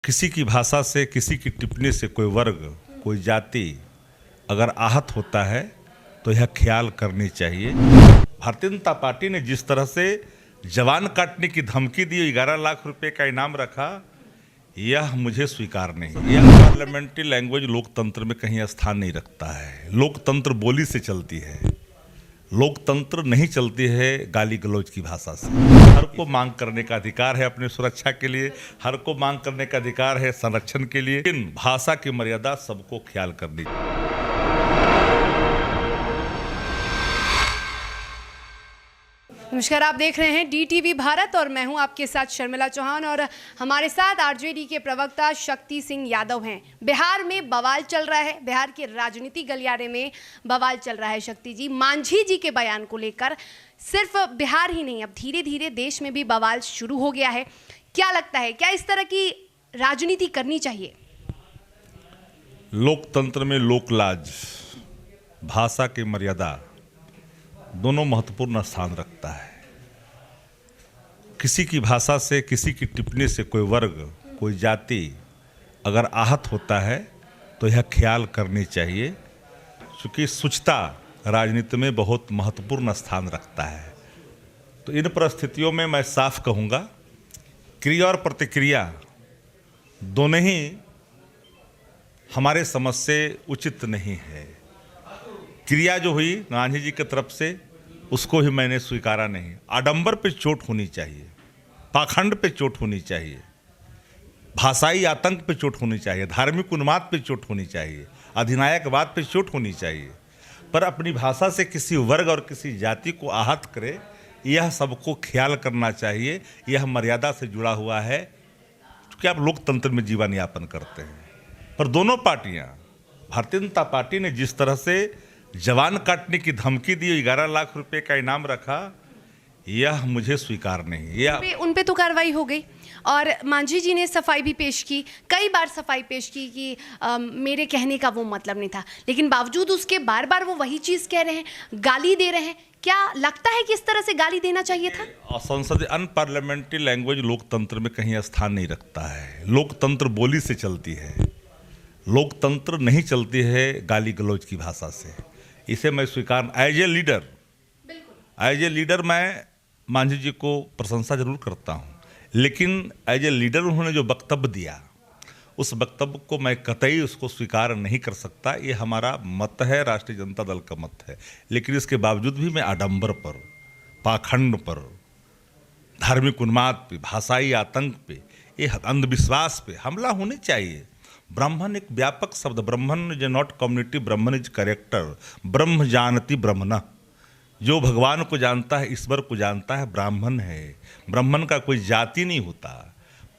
किसी की भाषा से, किसी की टिप्पणी से कोई वर्ग, कोई जाति अगर आहत होता है तो यह ख्याल करनी चाहिए। भारतीय जनता पार्टी ने जिस तरह से जवान काटने की धमकी दी, 11 लाख रुपए का इनाम रखा, यह मुझे स्वीकार नहीं। यह पार्लियामेंट्री लैंग्वेज लोकतंत्र में कहीं स्थान नहीं रखता है। लोकतंत्र बोली से चलती है, लोकतंत्र नहीं चलती है गाली गलौज की भाषा से। हर को मांग करने का अधिकार है अपनी सुरक्षा के लिए, हर को मांग करने का अधिकार है संरक्षण के लिए, लेकिन भाषा की मर्यादा सबको ख्याल करनी चाहिए। नमस्कार, आप देख रहे हैं DTV भारत और मैं हूं आपके साथ शर्मिला चौहान और हमारे साथ आरजेडी के प्रवक्ता शक्ति सिंह यादव हैं। बिहार में बवाल चल रहा है, बिहार के राजनीति गलियारे में बवाल चल रहा है। शक्ति जी, मांझी जी के बयान को लेकर सिर्फ बिहार ही नहीं, अब धीरे धीरे देश में भी बवाल शुरू हो गया है। क्या लगता है, क्या इस तरह की राजनीति करनी चाहिए? लोकतंत्र में लोकलाज, भाषा की मर्यादा दोनों महत्वपूर्ण स्थान रखता है। किसी की भाषा से, किसी की टिप्पणी से कोई वर्ग, कोई जाति अगर आहत होता है तो यह ख्याल करनी चाहिए, क्योंकि शुचिता राजनीति में बहुत महत्वपूर्ण स्थान रखता है। तो इन परिस्थितियों में मैं साफ कहूँगा, क्रिया और प्रतिक्रिया दोनों ही हमारे समझ से उचित नहीं है। क्रिया जो हुई गांधी जी की तरफ से, उसको ही मैंने स्वीकारा नहीं। आडंबर पे चोट होनी चाहिए, पाखंड पे चोट होनी चाहिए, भाषाई आतंक पे चोट होनी चाहिए, धार्मिक उन्माद पे चोट होनी चाहिए, अधिनायकवाद पे चोट होनी चाहिए। पर अपनी भाषा से किसी वर्ग और किसी जाति को आहत करे, यह सबको ख्याल करना चाहिए। यह मर्यादा से जुड़ा हुआ है, क्योंकि आप लोकतंत्र में जीवन यापन करते हैं। पर दोनों पार्टियां, भारतीय जनता पार्टी ने जिस तरह से जवान काटने की धमकी दी, 11 लाख रुपए का इनाम रखा, यह मुझे स्वीकार नहीं। उन पे तो कार्रवाई हो गई और मांझी जी ने सफाई भी पेश की, कई बार सफाई पेश की कि मेरे कहने का वो मतलब नहीं था, लेकिन बावजूद उसके बार बार वो वही चीज़ कह रहे हैं, गाली दे रहे हैं। क्या लगता है कि इस तरह से गाली देना चाहिए था? संसदीय अनपार्लियामेंट्री लैंग्वेज लोकतंत्र में कहीं स्थान नहीं रखता है। लोकतंत्र बोली से चलती है, लोकतंत्र नहीं चलती है गाली गलौज की भाषा से। इसे मैं स्वीकार, एज ए लीडर मैं मांझी जी को प्रशंसा जरूर करता हूँ, लेकिन एज ए लीडर उन्होंने जो वक्तव्य दिया, उस वक्तव्य को मैं कतई उसको स्वीकार नहीं कर सकता। ये हमारा मत है, राष्ट्रीय जनता दल का मत है। लेकिन इसके बावजूद भी मैं आडंबर पर, पाखंड पर, धार्मिक उन्माद पे, भाषाई आतंक पे, ये अंधविश्वास पे हमला होने चाहिए। ब्राह्मण एक व्यापक शब्द, ब्राह्मण इज नॉट कम्युनिटी, ब्राह्मण इज कैरेक्टर। ब्रह्म जानति ब्रह्मण, जो भगवान को जानता है, ईश्वर को जानता है, ब्राह्मण है। ब्राह्मण का कोई जाति नहीं होता,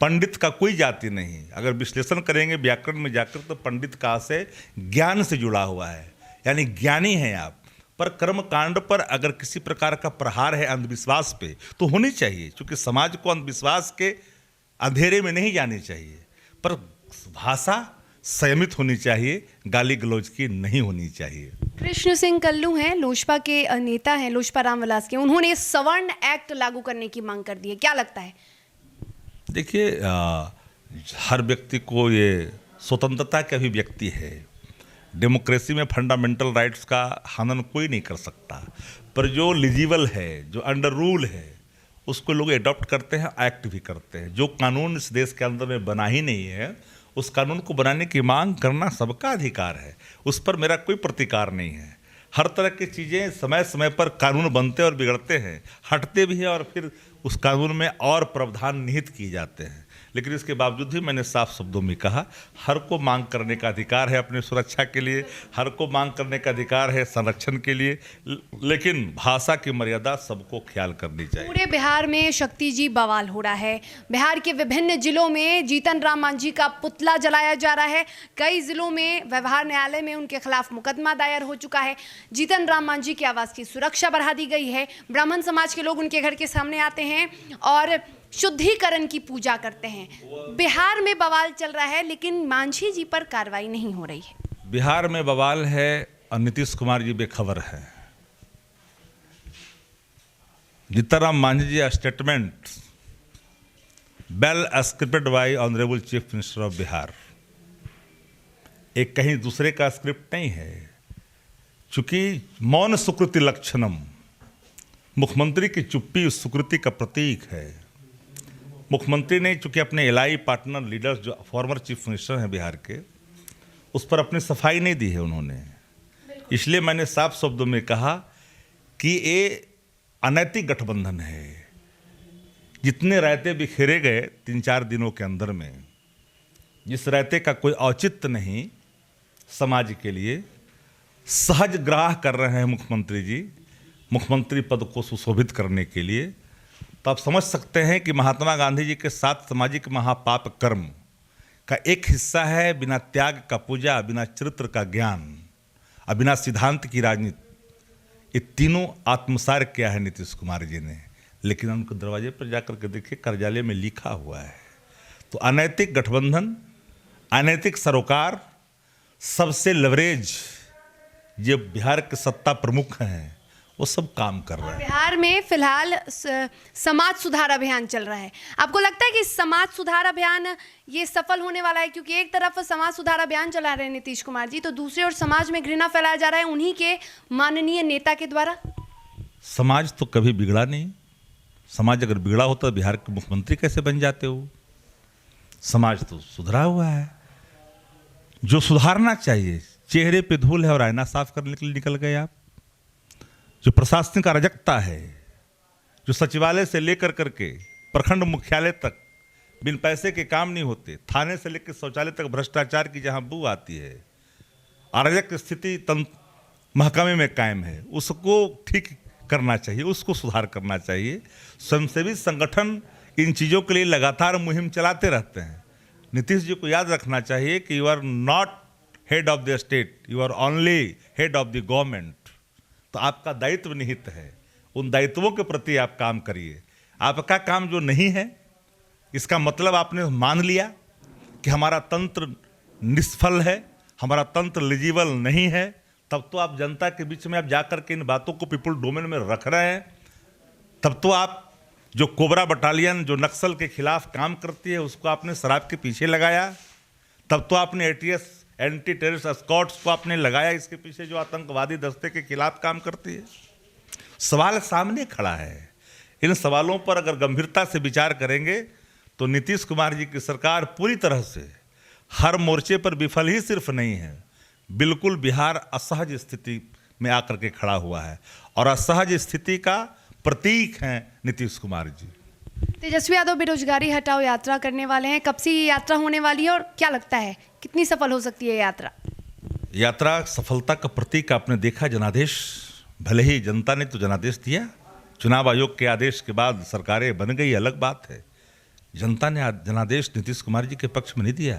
पंडित का कोई जाति नहीं। अगर विश्लेषण करेंगे व्याकरण में जाकर, तो पंडित का से ज्ञान से जुड़ा हुआ है, यानी ज्ञानी हैं आप। पर कर्म कांड पर अगर किसी प्रकार का प्रहार है अंधविश्वास पे, तो होनी चाहिए, क्योंकि समाज को अंधविश्वास के अंधेरे में नहीं जानी चाहिए। पर भाषा संयमित होनी चाहिए, गाली गलौज की नहीं होनी चाहिए। कृष्ण सिंह कल्लू हैं, लोजपा के नेता हैं, लोजपा रामविलास के, उन्होंने सवर्ण एक्ट लागू करने की मांग कर दी है। क्या लगता है? देखिए, हर व्यक्ति को ये स्वतंत्रता की अभिव्यक्ति है। डेमोक्रेसी में फंडामेंटल राइट्स का हनन कोई नहीं कर सकता। पर जो एलिजिबल है, जो अंडर रूल है, उसको लोग एडॉप्ट करते हैं, एक्ट भी करते हैं। जो कानून इस देश के अंदर में बना ही नहीं है, उस कानून को बनाने की मांग करना सबका अधिकार है। उस पर मेरा कोई प्रतिकार नहीं है। हर तरह की चीज़ें समय समय पर कानून बनते और बिगड़ते हैं, हटते भी हैं, और फिर उस कानून में और प्रावधान निहित किए जाते हैं। लेकिन इसके बावजूद भी मैंने साफ शब्दों में कहा, हर को मांग करने का अधिकार है अपनी सुरक्षा के लिए, हर को मांग करने का अधिकार है संरक्षण के लिए, लेकिन भाषा की मर्यादा सबको ख्याल करनी चाहिए। पूरे बिहार में शक्ति जी बवाल हो रहा है। बिहार के विभिन्न जिलों में जीतन राम मांझी का पुतला जलाया जा रहा है। कई जिलों में व्यवहार न्यायालय में उनके खिलाफ मुकदमा दायर हो चुका है। जीतन राम मांझी के आवास की सुरक्षा बढ़ा दी गई है। ब्राह्मण समाज के लोग उनके घर के सामने आते हैं और शुद्धिकरण की पूजा करते हैं। बिहार में बवाल चल रहा है, लेकिन मांझी जी पर कार्रवाई नहीं हो रही है। बिहार में बवाल है और नीतीश कुमार जी बेखबर है। Jitan Ram Manjhi ji statement well scripted by honourable chief minister of Bihar. एक कहीं दूसरे का स्क्रिप्ट नहीं है, चूंकि मौन सुकृति लक्षणम, मुख्यमंत्री की चुप्पी उस सुकृति का प्रतीक है। मुख्यमंत्री ने चूंकि अपने एलआई पार्टनर लीडर्स जो फॉर्मर चीफ मिनिस्टर हैं बिहार के, उस पर अपनी सफाई नहीं दी है उन्होंने। इसलिए मैंने साफ शब्दों में कहा कि ये अनैतिक गठबंधन है। जितने रायते बिखेरे गए 3-4 दिनों के अंदर में, जिस रायते का कोई औचित्य नहीं समाज के लिए, सहज ग्राह कर रहे हैं मुख्यमंत्री जी मुख्यमंत्री पद को सुशोभित करने के लिए, तो आप समझ सकते हैं कि महात्मा गांधी जी के 7 सामाजिक महापाप कर्म का एक हिस्सा है बिना त्याग का पूजा, बिना चरित्र का ज्ञान और बिना सिद्धांत की राजनीति। ये तीनों आत्मसार किया है नीतीश कुमार जी ने, लेकिन उनके दरवाजे पर जाकर के देखिए कार्यालय में लिखा हुआ है। तो अनैतिक गठबंधन, अनैतिक सरोकार, सबसे लेवरेज जो बिहार के सत्ता प्रमुख हैं वो सब काम कर रहे हैं। बिहार में फिलहाल समाज सुधार अभियान चल रहा है। आपको लगता है कि समाज सुधार अभियान ये सफल होने वाला है? क्योंकि एक तरफ समाज सुधार अभियान चला रहे हैं नीतीश कुमार जी, तो दूसरी ओर समाज में घृणा फैलाया जा रहा है उन्हीं के माननीय नेता के द्वारा। समाज तो कभी बिगड़ा नहीं। समाज अगर बिगड़ा होता तो बिहार के मुख्यमंत्री कैसे बन जाते हो? समाज तो सुधरा हुआ है। जो सुधारना चाहिए, चेहरे पे धूल है और आईना साफ करने के लिए निकल गए आप। जो प्रशासनिक अराजकता है, जो सचिवालय से लेकर करके प्रखंड मुख्यालय तक बिन पैसे के काम नहीं होते, थाने से लेकर शौचालय तक भ्रष्टाचार की जहां बू आती है, अराजक स्थिति महकमे में कायम है, उसको ठीक करना चाहिए, उसको सुधार करना चाहिए। स्वयंसेवी संगठन इन चीज़ों के लिए लगातार मुहिम चलाते रहते हैं। नीतीश जी को याद रखना चाहिए कि you are not head of the state, you are only head of the government. तो आपका दायित्व निहित है, उन दायित्वों के प्रति आप काम करिए। आपका काम जो नहीं है, इसका मतलब आपने मान लिया कि हमारा तंत्र निष्फल है, हमारा तंत्र एलिजिबल नहीं है, तब तो आप जनता के बीच में आप जाकर के इन बातों को पीपुल डोमेन में रख रहे हैं। तब तो आप जो कोबरा बटालियन जो नक्सल के खिलाफ काम करती है उसको आपने शराब के पीछे लगाया। तब तो आपने एटीएस एंटी टेररिस्ट स्क्वाड्स को आपने लगाया इसके पीछे जो आतंकवादी दस्ते के खिलाफ काम करती है। सवाल सामने खड़ा है। इन सवालों पर अगर गंभीरता से विचार करेंगे तो नीतीश कुमार जी की सरकार पूरी तरह से हर मोर्चे पर विफल ही सिर्फ नहीं है, बिल्कुल बिहार असहज स्थिति में आकर के खड़ा हुआ है और असहज स्थिति का प्रतीक हैं नीतीश कुमार जी। तेजस्वी यादव बेरोजगारी हटाओ यात्रा करने वाले हैं, कब से ये यात्रा होने वाली है और क्या लगता है कितनी सफल हो सकती है यात्रा? यात्रा सफलता का प्रतीक आपने देखा। जनादेश, भले ही जनता ने तो जनादेश दिया, चुनाव आयोग के आदेश के बाद सरकारें बन गई, अलग बात है। जनता ने जनादेश नीतीश कुमार जी के पक्ष में नहीं दिया,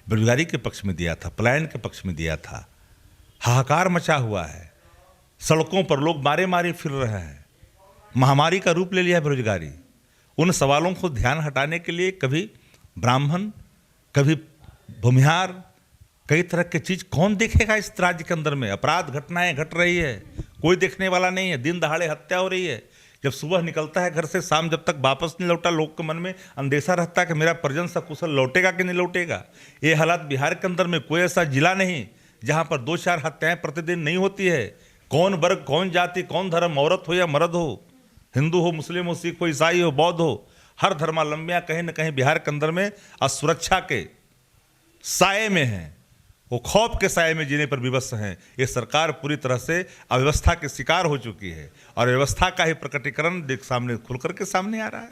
बेरोजगारी के पक्ष में दिया था, पलायन के पक्ष में दिया था। हाहाकार मचा हुआ है, सड़कों पर लोग मारे मारे फिर रहे हैं, महामारी का रूप ले लिया है बेरोजगारी। उन सवालों को ध्यान हटाने के लिए कभी ब्राह्मण, कभी भूमिहार, कई तरह की चीज़ कौन देखेगा इस राज्य के अंदर में? अपराध घटनाएं घट रही है, कोई देखने वाला नहीं है। दिन दहाड़े हत्या हो रही है। जब सुबह निकलता है घर से, शाम जब तक वापस नहीं लौटा, लोग के मन में अंदेशा रहता है कि मेरा परिजन सकुशल लौटेगा कि नहीं लौटेगा। ये हालात बिहार के अंदर में कोई ऐसा जिला नहीं जहाँ पर 2-4 हत्याएं प्रतिदिन नहीं होती है। कौन वर्ग, कौन जाति, कौन धर्म, औरत हो या मर्द हो, हिंदू हो, मुस्लिम हो, सिख हो, ईसाई हो, बौद्ध हो, हर धर्मावलंबियां कहीं न कहीं बिहार के अंदर में असुरक्षा के साए में हैं, वो खौफ के साए में जीने पर विवश हैं। ये सरकार पूरी तरह से अव्यवस्था के शिकार हो चुकी है और व्यवस्था का ही प्रकटीकरण सामने खुल करके सामने आ रहा है।